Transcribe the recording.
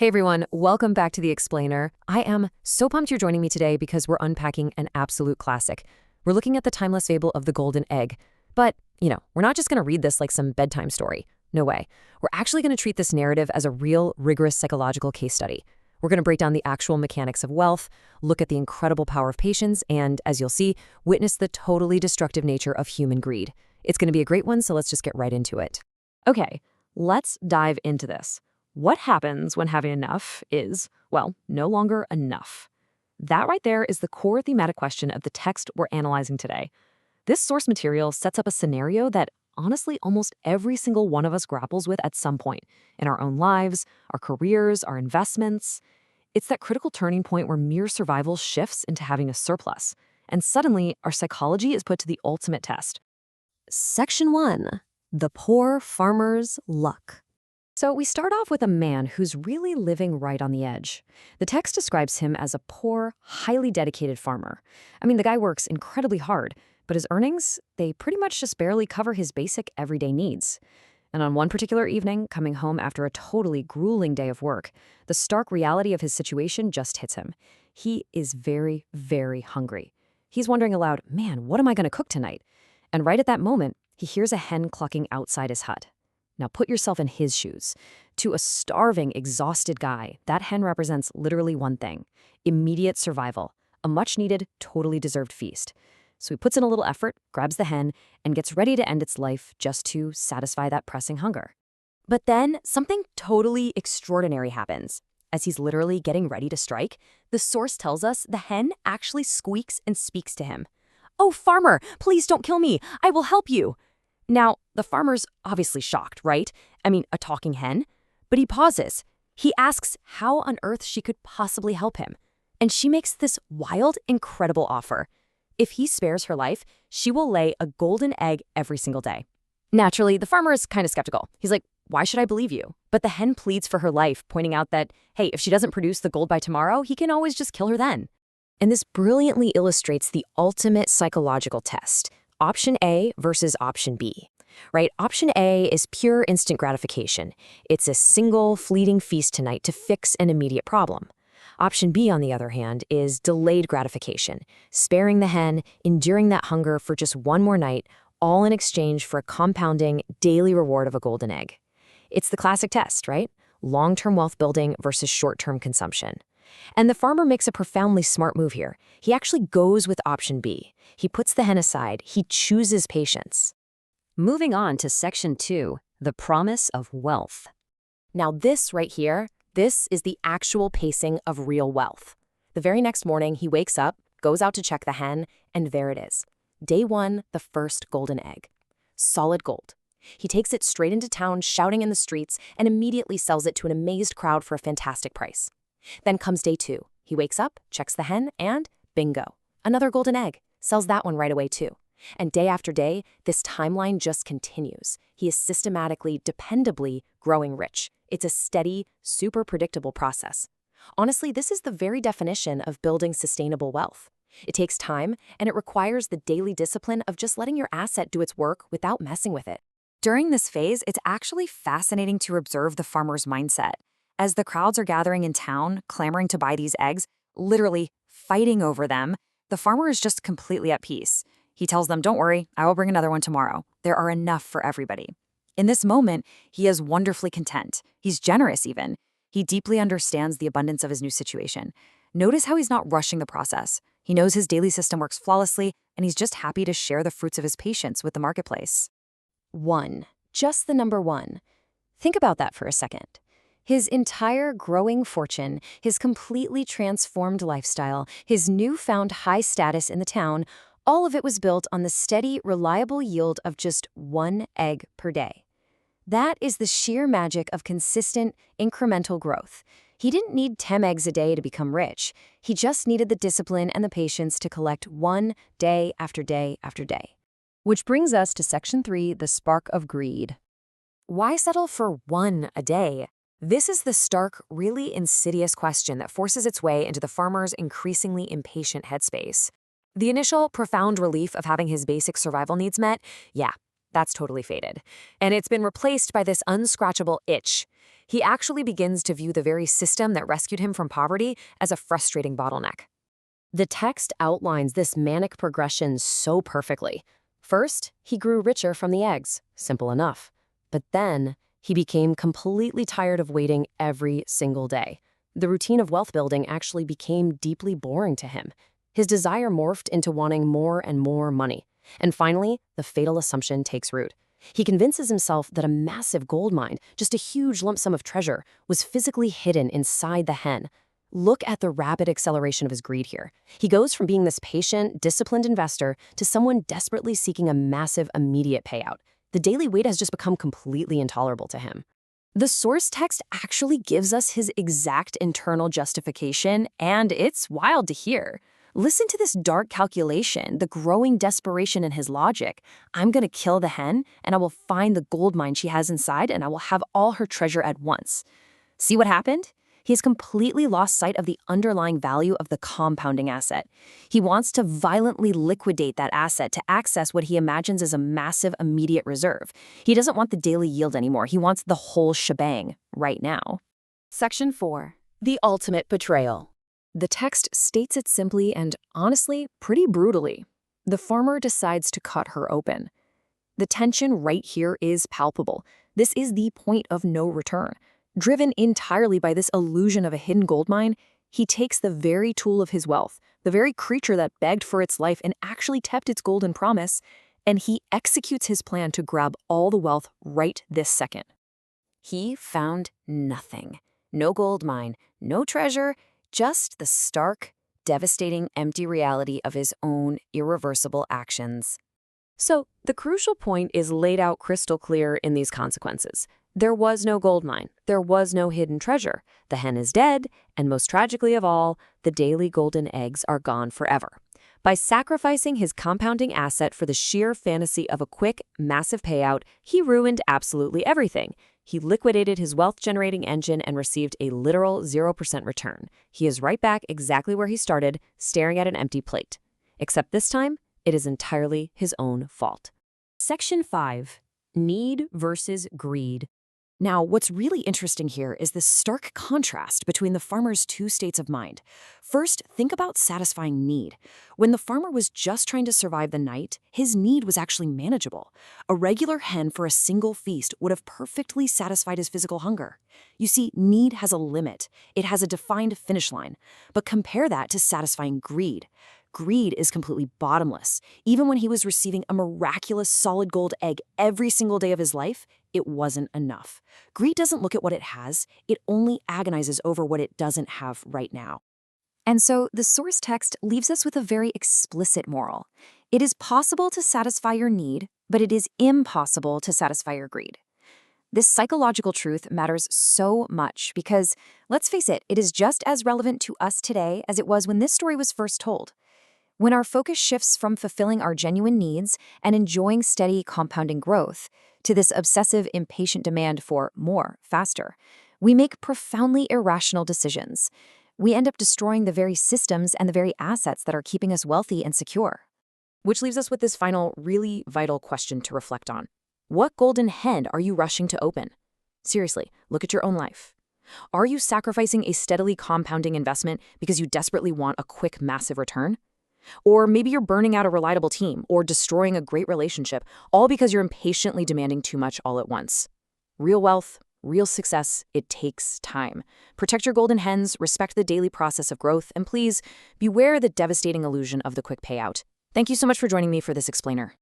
Hey everyone, welcome back to The Explainer. I am so pumped you're joining me today because we're unpacking an absolute classic. We're looking at the timeless fable of the golden egg. But, we're not just going to read this like some bedtime story. No way. We're actually going to treat this narrative as a real, rigorous psychological case study. We're going to break down the actual mechanics of wealth, look at the incredible power of patience, and, as you'll see, witness the totally destructive nature of human greed. It's going to be a great one, so let's just get right into it. Okay, let's dive into this. What happens when having enough is, well, no longer enough? That right there is the core thematic question of the text we're analyzing today. This source material sets up a scenario that, honestly, almost every single one of us grapples with at some point in our own lives, our careers, our investments. It's that critical turning point where mere survival shifts into having a surplus, and suddenly our psychology is put to the ultimate test. Section 1. The Poor Farmer's Luck. So we start off with a man who's really living right on the edge. The text describes him as a poor, highly dedicated farmer. I mean, the guy works incredibly hard, but his earnings, they pretty much just barely cover his basic everyday needs. And on one particular evening, coming home after a totally grueling day of work, the stark reality of his situation just hits him. He is very, very hungry. He's wondering aloud, man, what am I going to cook tonight? And right at that moment, he hears a hen clucking outside his hut. Now put yourself in his shoes. To a starving, exhausted guy, that hen represents literally one thing: immediate survival, a much-needed, totally deserved feast. So he puts in a little effort, grabs the hen, and gets ready to end its life just to satisfy that pressing hunger. But then something totally extraordinary happens. As he's literally getting ready to strike, the source tells us the hen actually squeaks and speaks to him. "Oh, farmer, please don't kill me. I will help you." Now, the farmer's obviously shocked, right? I mean, a talking hen? But he pauses. He asks how on earth she could possibly help him. And she makes this wild, incredible offer. If he spares her life, she will lay a golden egg every single day. Naturally, the farmer is kind of skeptical. He's like, why should I believe you? But the hen pleads for her life, pointing out that, hey, if she doesn't produce the gold by tomorrow, he can always just kill her then. And this brilliantly illustrates the ultimate psychological test. Option A versus option B, right? Option A is pure instant gratification. It's a single, fleeting feast tonight to fix an immediate problem. Option B, on the other hand, is delayed gratification, sparing the hen, enduring that hunger for just one more night, all in exchange for a compounding daily reward of a golden egg. It's the classic test, right? Long-term wealth building versus short-term consumption. And the farmer makes a profoundly smart move here. He actually goes with option B. He puts the hen aside. He chooses patience. Moving on to section 2, the promise of wealth. Now this right here, this is the actual pacing of real wealth. The very next morning, he wakes up, goes out to check the hen, and there it is. Day 1, the first golden egg. Solid gold. He takes it straight into town, shouting in the streets, and immediately sells it to an amazed crowd for a fantastic price. Then comes day 2. He wakes up, checks the hen, and bingo. Another golden egg. Sells that one right away too. And day after day, this timeline just continues. He is systematically, dependably growing rich. It's a steady, super predictable process. Honestly, this is the very definition of building sustainable wealth. It takes time, and it requires the daily discipline of just letting your asset do its work without messing with it. During this phase, it's actually fascinating to observe the farmer's mindset. As the crowds are gathering in town, clamoring to buy these eggs, literally fighting over them, the farmer is just completely at peace. He tells them, don't worry, I will bring another one tomorrow. There are enough for everybody. In this moment, he is wonderfully content. He's generous even. He deeply understands the abundance of his new situation. Notice how he's not rushing the process. He knows his daily system works flawlessly, and he's just happy to share the fruits of his patience with the marketplace. 1. Just the number 1. Think about that for a second. His entire growing fortune, his completely transformed lifestyle, his newfound high status in the town, all of it was built on the steady, reliable yield of just 1 egg per day. That is the sheer magic of consistent, incremental growth. He didn't need 10 eggs a day to become rich. He just needed the discipline and the patience to collect 1 day after day after day. Which brings us to section 3, the spark of greed. Why settle for 1 a day? This is the stark, really insidious question that forces its way into the farmer's increasingly impatient headspace. The initial profound relief of having his basic survival needs met, yeah, that's totally faded. And it's been replaced by this unscratchable itch. He actually begins to view the very system that rescued him from poverty as a frustrating bottleneck. The text outlines this manic progression so perfectly. First, he grew richer from the eggs. Simple enough. But then, he became completely tired of waiting every single day. The routine of wealth building actually became deeply boring to him. His desire morphed into wanting more and more money. And finally, the fatal assumption takes root. He convinces himself that a massive gold mine, just a huge lump sum of treasure, was physically hidden inside the hen. Look at the rapid acceleration of his greed here. He goes from being this patient, disciplined investor to someone desperately seeking a massive, immediate payout. The daily wait has just become completely intolerable to him. The source text actually gives us his exact internal justification, and it's wild to hear. Listen to this dark calculation, the growing desperation in his logic. I'm going to kill the hen, and I will find the gold mine she has inside, and I will have all her treasure at once. See what happened? He has completely lost sight of the underlying value of the compounding asset. He wants to violently liquidate that asset to access what he imagines as a massive immediate reserve. He doesn't want the daily yield anymore. He wants the whole shebang right now. Section 4. The ultimate betrayal. The text states it simply and, honestly, pretty brutally. The farmer decides to cut her open. The tension right here is palpable. This is the point of no return. Driven entirely by this illusion of a hidden gold mine, he takes the very tool of his wealth, the very creature that begged for its life and actually kept its golden promise, and he executes his plan to grab all the wealth right this second. He found nothing. No gold mine, no treasure, just the stark, devastating, empty reality of his own irreversible actions. So, the crucial point is laid out crystal clear in these consequences. There was no gold mine. There was no hidden treasure. The hen is dead, and most tragically of all, the daily golden eggs are gone forever. By sacrificing his compounding asset for the sheer fantasy of a quick, massive payout, he ruined absolutely everything. He liquidated his wealth-generating engine and received a literal 0% return. He is right back exactly where he started, staring at an empty plate. Except this time, it is entirely his own fault. Section 5. Need versus greed. Now, what's really interesting here is the stark contrast between the farmer's two states of mind. First, think about satisfying need. When the farmer was just trying to survive the night, his need was actually manageable. A regular hen for a single feast would have perfectly satisfied his physical hunger. You see, need has a limit. It has a defined finish line. But compare that to satisfying greed. Greed is completely bottomless. Even when he was receiving a miraculous solid gold egg every single day of his life, it wasn't enough. Greed doesn't look at what it has, it only agonizes over what it doesn't have right now. And so the source text leaves us with a very explicit moral. It is possible to satisfy your need, but it is impossible to satisfy your greed. This psychological truth matters so much because, let's face it, it is just as relevant to us today as it was when this story was first told. When our focus shifts from fulfilling our genuine needs and enjoying steady compounding growth to this obsessive, impatient demand for more, faster, we make profoundly irrational decisions. We end up destroying the very systems and the very assets that are keeping us wealthy and secure. Which leaves us with this final, really vital question to reflect on. What golden hen are you rushing to open? Seriously, look at your own life. Are you sacrificing a steadily compounding investment because you desperately want a quick, massive return? Or maybe you're burning out a reliable team or destroying a great relationship, all because you're impatiently demanding too much all at once. Real wealth, real success, it takes time. Protect your golden hens, respect the daily process of growth, and please beware the devastating illusion of the quick payout. Thank you so much for joining me for this explainer.